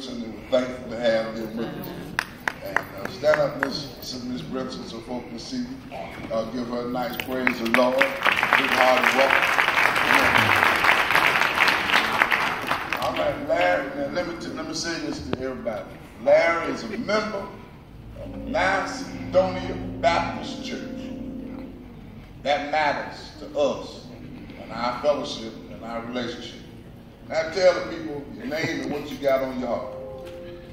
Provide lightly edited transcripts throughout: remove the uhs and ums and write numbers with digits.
Brinson, and we're thankful to have them with us. And stand up, Miss Brinson, so folks can see. Give her a nice praise the Lord. Big hearty welcome. All right, Larry. Now let me say this to everybody. Larry is a member of Macedonia Baptist Church. That matters to us and our fellowship and our relationship. Now tell the people your name and what you got on your heart.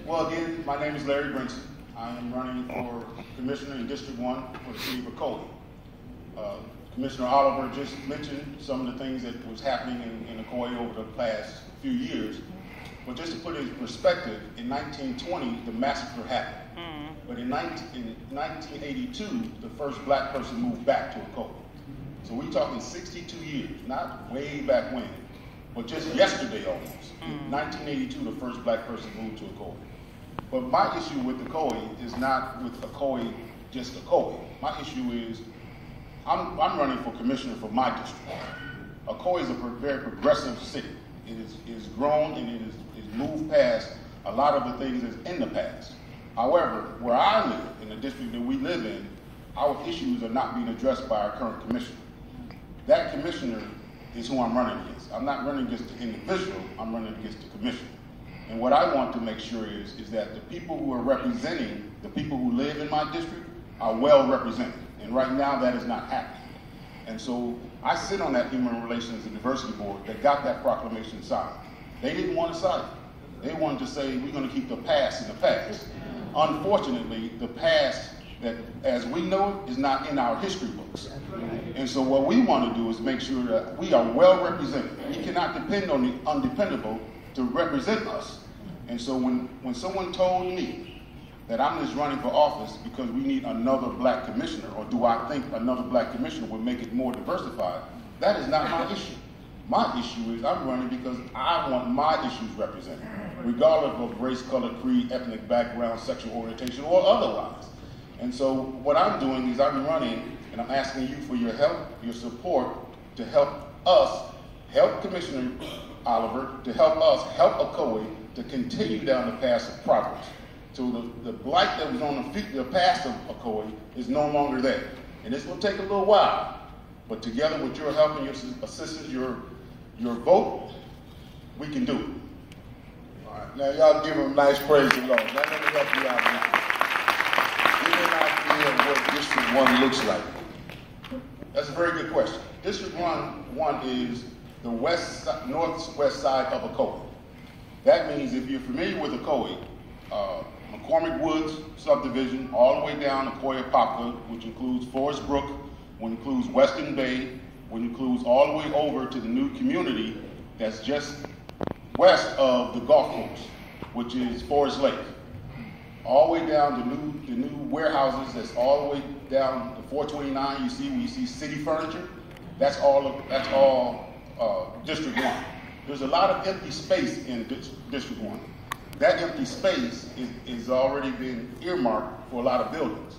Well, again, my name is Larry Brinson. I am running for Commissioner in District 1 for the City of Ocoee. Commissioner Oliver just mentioned some of the things that was happening in Ocoee over the past few years. But just to put it in perspective, in 1920, the massacre happened. But in 1982, the first black person moved back to Ocoee. So we're talking 62 years, not way back when, but just yesterday almost. In 1982, the first black person moved to Ocoee. But my issue with Ocoee is not with Ocoee, just Ocoee. My issue is I'm running for commissioner for my district. Ocoee is a very progressive city. It is grown and it is moved past a lot of the things that's in the past. However, where I live, in the district that we live in, our issues are not being addressed by our current commissioner. That commissioner is who I'm running against. I'm not running against the individual, I'm running against the commissioner. And what I want to make sure is that the people who are representing the people who live in my district are well represented. And right now that is not happening. And so I sit on that Human Relations and Diversity Board that got that proclamation signed. They didn't want to sign it. They wanted to say we're going to keep the past in the past. Unfortunately, the past that as we know it is not in our history books. And so what we want to do is make sure that we are well represented. We cannot depend on the undependable to represent us. And so when someone told me that I'm just running for office because we need another black commissioner, or do I think another black commissioner would make it more diversified, that is not my issue. My issue is I'm running because I want my issues represented, regardless of race, color, creed, ethnic background, sexual orientation, or otherwise. And so what I'm doing is I'm running and I'm asking you for your help, your support to help us, help Commissioner Oliver, to help us help Ocoee to continue down the path of progress. So the blight that was on the past of Ocoee is no longer there. And this will take a little while, but together with your help and your assistance, your vote, we can do it. All right, now y'all give them nice praise to the Lord. Now let me help you out here. Give me an idea of what District 1 looks like. That's a very good question. District 1 is the northwest side of Ocoee. That means if you're familiar with Ocoee, McCormick Woods subdivision, all the way down to Ocoee-Poplar, which includes Forest Brook, which includes Western Bay, which includes all the way over to the new community that's just west of the golf course, which is Forest Lake. All the way down to the new warehouses that's all the way down to 429, you see city furniture. That's all District 1. There's a lot of empty space in District 1. That empty space is already been earmarked for a lot of buildings.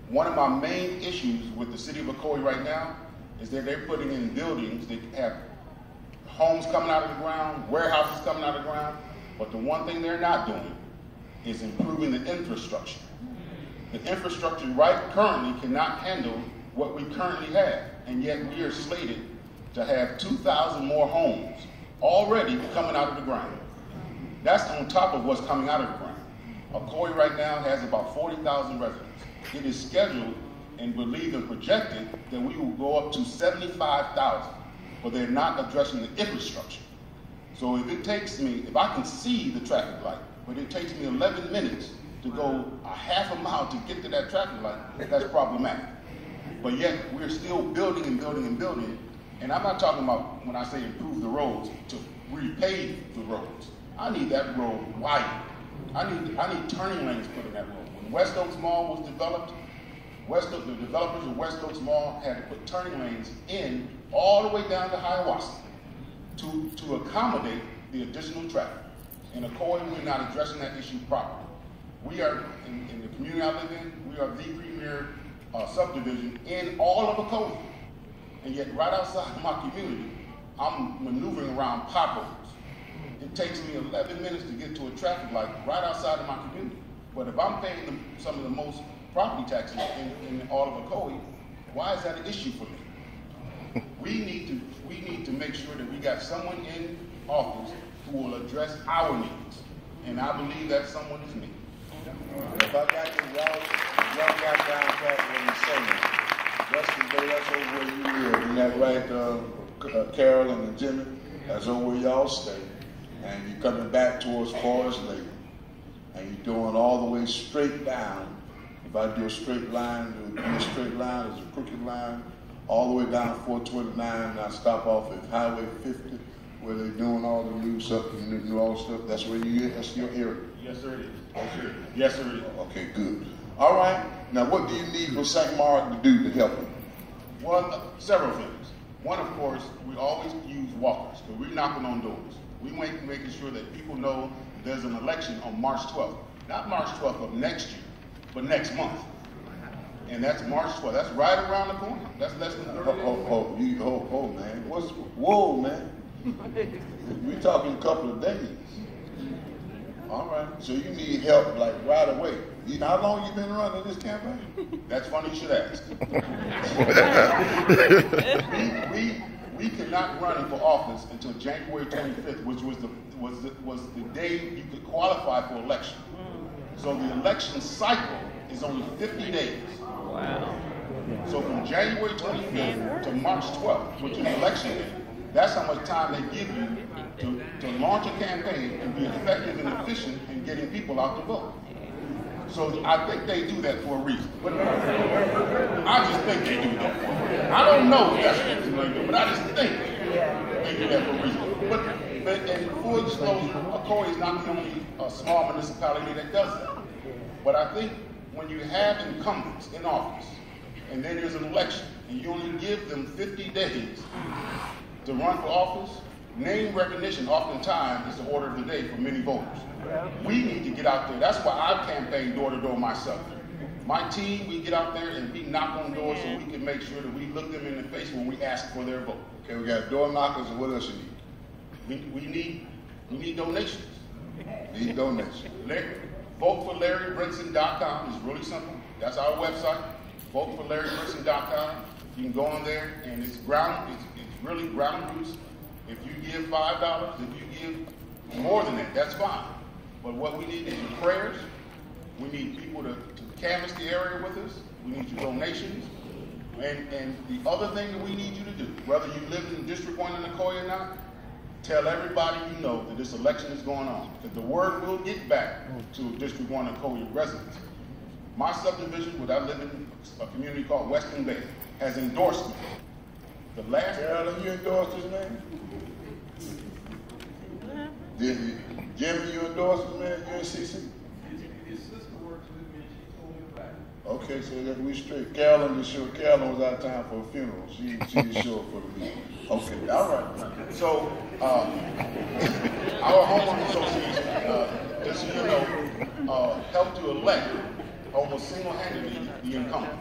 One of my main issues with the city of Ocoee right now is that they're putting in buildings that have homes coming out of the ground, warehouses coming out of the ground, but the one thing they're not doing is improving the infrastructure. The infrastructure currently cannot handle what we currently have, and yet we are slated to have 2,000 more homes already coming out of the ground. That's on top of what's coming out of the ground. Ocoee right now has about 40,000 residents. It is scheduled and believed and projected that we will go up to 75,000, but they're not addressing the infrastructure. So if I can see the traffic light, but it takes me 11 minutes to go a half a mile to get to that traffic light, that's problematic. But yet we're still building and building and building. And I'm not talking about, when I say improve the roads, to repave the roads. I need that road widened. I need turning lanes put in that road. When West Oaks Mall was developed, the developers of West Oaks Mall had to put turning lanes in all the way down to Hiawassee to accommodate the additional traffic. In Ocoee, we're not addressing that issue properly. We are, in the community I live in, we are the premier subdivision in all of Ocoee. And yet right outside my community, I'm maneuvering around potholes. it takes me 11 minutes to get to a traffic light right outside of my community. But if I'm paying some of the most property taxes in all of Ocoee, why is that an issue for me? We need to make sure that we got someone in office who will address our needs. And I believe that someone is me. If I got you, y'all got down pat when you say that's over where you live. Isn't that right, Carolyn and Jimmy? That's over where y'all stay. And you're coming back towards Forest Lake. And you're doing all the way straight down. If I do a straight line, it would be a straight line, it's a crooked line, all the way down 429, and I stop off at Highway 50, where they're doing all the new stuff, new all stuff. That's where you get. That's your area. Yes, sir, it is. Okay. Yes, sir, it is. Okay, good. All right. Now, what do you need for St. Mark to do to help you? Well, several things. One, of course, we always use walkers, because we're knocking on doors. We making sure that people know there's an election on March 12th. Not March 12th of next year, but next month. And that's March 12th. That's right around the corner. That's less than 30 days. Man. Whoa, man. We're talking a couple of days. All right. So you need help like right away. You know how long you been running this campaign? That's funny you should ask. we cannot run for office until January 25th, which was the day you could qualify for election. So the election cycle is only 50 days. Wow. So from January 25th to March 12th, which is election day, that's how much time they give you to launch a campaign and be effective and efficient in getting people out to vote. So I think they do that for a reason. But I just think they do that for a reason. I don't know if that's what they do, but I just think they do that for a reason. But in full disclosure, Ocoee is not the only small municipality that does that. But I think when you have incumbents in office, and then there's an election, and you only give them 50 days to run for office, name recognition oftentimes is the order of the day for many voters. We need to get out there. That's why I've campaigned door to door myself. My team, we get out there and we knock on doors so we can make sure that we look them in the face when we ask for their vote. Okay, we got door knockers, and what else you need? We need donations. Need donations. VoteForLarryBrinson.com is really simple. That's our website. VoteForLarryBrinson.com. You can go on there, and it's really ground roots. If you give $5, if you give more than that, that's fine. But what we need is your prayers. We need people to canvass the area with us. We need your donations. And the other thing that we need you to do, whether you live in District 1 in Ocoee or not, tell everybody you know that this election is going on. Because the word will get back to District 1 Ocoee residents. My subdivision, where I live in a community called Western Bay, has endorsed me. The last Carolyn, you endorsed his man? Did you? Jimmy, you endorsed his man, UNCC? His sister works with me and she told me about it. Okay, so that we straight. Carolyn was out of town for a funeral. She didn't show up for the meeting. Okay, all right. So, our homeowners association, just so you know, helped to elect almost single-handedly the incumbent.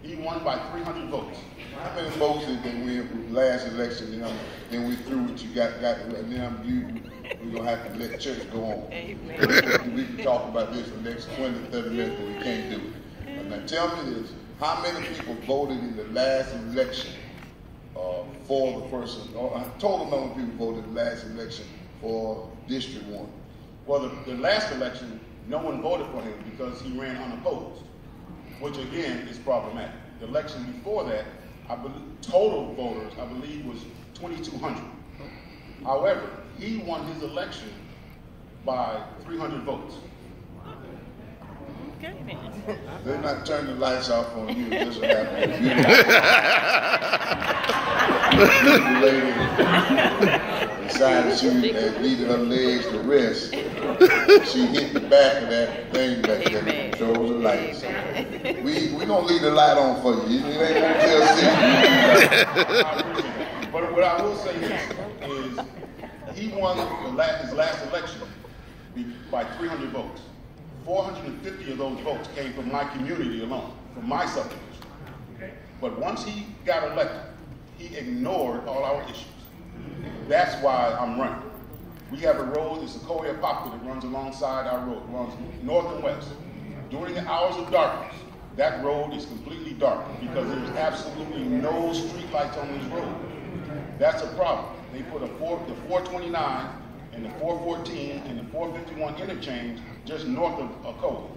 He won by 300 votes. How many votes did they win last election? Then we threw what you got, and then we're going to have to let church go on. Amen. We can talk about this for the next 20, 30 minutes, but we can't do it. Now tell me this, how many people voted in the last election for the person, or total number of people voted in the last election for District 1? Well, the last election, no one voted for him because he ran unopposed, which again is problematic. The election before that, I believe, total voters, I believe, was 2,200. However, he won his election by 300 votes. They're not turning the lights off on you. This will happen. The lady decided she needed her legs to rest. She hit the back of that thing back there that controls the lights. We gonna leave the light on for you. It ain't gonna tell see. But what I will say is he won his last election by 300 votes. 450 of those votes came from my community alone, from my subdivision. But once he got elected, he ignored all our issues. That's why I'm running. We have a road, it's the Sequoia Poplar that runs alongside our road, runs north and west. During the hours of darkness, that road is completely dark because there's absolutely no street lights on this road. That's a problem. They put the 429 and the 414 and the 451 interchange just north of Coley.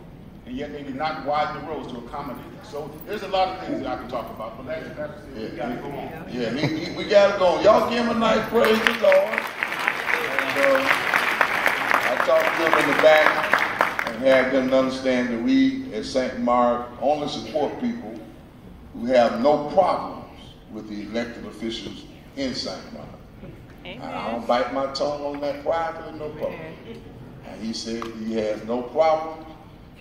And yet they did not widen the roads to accommodate it. So there's a lot of things that I can talk about, but that's it. We gotta go on. Yeah, we gotta go on. Y'all give him a nice praise the Lord. And I talked to them in the back and had them to understand that we at St. Mark only support people who have no problems with the elected officials in St. Mark. I don't bite my tongue on that privately, no problem. And he said he has no problem.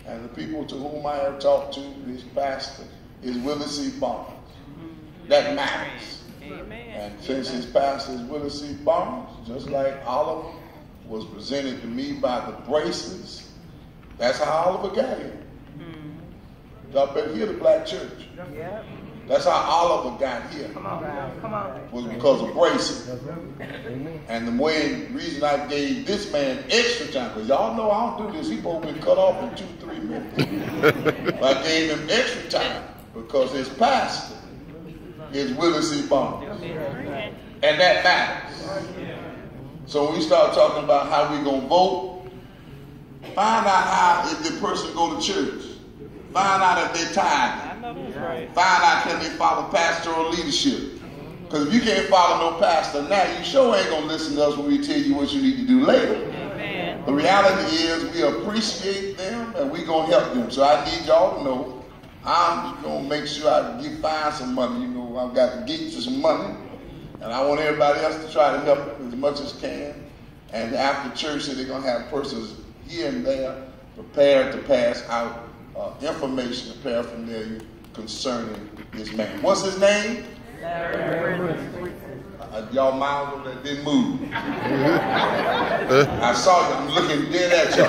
And the people to whom I have talked to, his pastor, is Willie C. Barnes. That matters. Amen. And since his pastor is Willie C. Barnes, just like Oliver was presented to me by the Braces, that's how Oliver got here. Y'all better hear the black church. Yep. That's how Oliver got here. Come on. Was because of Braces. And the reason I gave this man extra time, because y'all know I don't do this, he supposed to be cut off in 2-3 minutes. But I gave him extra time because his pastor is Willie C. Barnes. And that matters. So when we start talking about how we're going to vote, find out how if the person go to church. Find out if they're tithing. Find out can they follow pastoral leadership. Because if you can't follow no pastor now, you sure ain't going to listen to us when we tell you what you need to do later. Amen. The reality is we appreciate them and we're going to help them. So I need y'all to know I'm going to make sure I find some money. You know, I've got to get you some money. And I want everybody else to try to help them as much as can. And after church, they're going to have persons here and there prepared to pass out information, prepare from there concerning this man. What's his name? Larry. Y'all mouths over there didn't move. I saw them looking dead at y'all.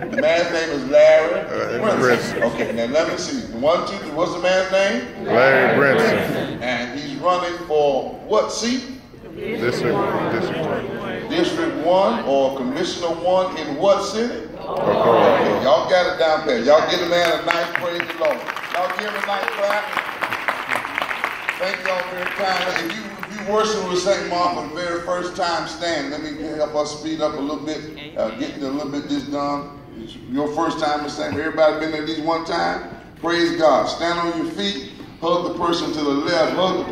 The man's name is Larry Brinson. Okay, now let me see. 1, 2, 3. What's the man's name? Larry Brinson. And he's running for what seat? District 1. District 1 or Commissioner 1 in what city? Okay, y'all got it down there. Y'all give the man a nice praise the Lord. Y'all give him a nice clap. Thank y'all very kindly. If you worship with St. Mark for the very first time, stand. Let me help us speed up a little bit, getting a little bit this done. It's your first time to St. Mark. Everybody been there at least one time? Praise God. Stand on your feet. Hug the person to the left. Hug the